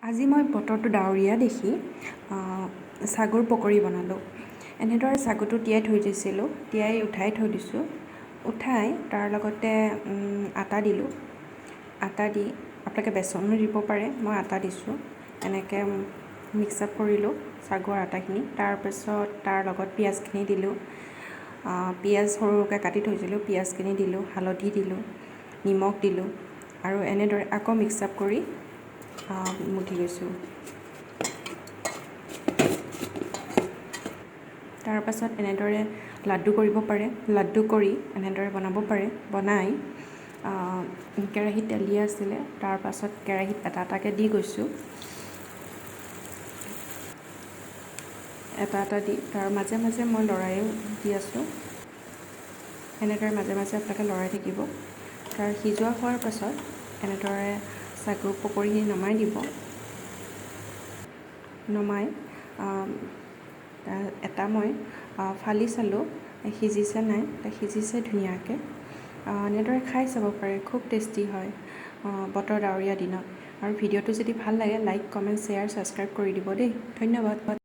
আজি মই বতৰটো ডাৱৰীয়া দেখি ছাগুৰ পকৰি বনালোঁ। এনেদৰে ছাগুটো তিয়াই থৈ দিছিলোঁ, তিয়াই উঠাই থৈ দিছোঁ। উঠাই তাৰ লগতে আটা দিলোঁ। আটা দি আপোনালোকে বেচনো দিব পাৰে, মই আটা দিছোঁ। এনেকৈ মিক্স আপ কৰিলোঁ ছাগুৰ আটাখিনি। তাৰপিছত তাৰ লগত পিঁয়াজখিনি দিলোঁ। পিঁয়াজ সৰু সৰুকৈ কাটি থৈছিলোঁ, পিঁয়াজখিনি দিলোঁ, হালধি দিলোঁ, নিমখ দিলোঁ আৰু এনেদৰে আকৌ মিক্স আপ কৰি মুঠি লৈছোঁ। তাৰপাছত এনেদৰে লাড্ডু কৰিব পাৰে, লাড্ডু কৰি এনেদৰে বনাব পাৰে। বনাই কেৰাহীত তেল দিয়া আছিলে, তাৰপাছত কেৰাহীত এটা এটাকৈ দি গৈছোঁ। এটা এটা দি তাৰ মাজে মাজে মই লৰাইও দি আছোঁ। এনেদৰে মাজে মাজে আপোনালোকে লৰাই থাকিব। তাৰ সিজোৱা হোৱাৰ পাছত এনেদৰে ছাগুৰ পকৰিখিনি নমাই দিব। নমাই এটা মই ফালি চালোঁ সিজিছে নাই, সিজিছে ধুনীয়াকৈ। এনেদৰে খাই চাব পাৰে, খুব টেষ্টি হয় বতৰ ডাৱৰীয়া দিনত। আৰু ভিডিঅ'টো যদি ভাল লাগে লাইক, কমেণ্ট, শ্বেয়াৰ, ছাবস্ক্ৰাইব কৰি দিব দেই। ধন্যবাদ।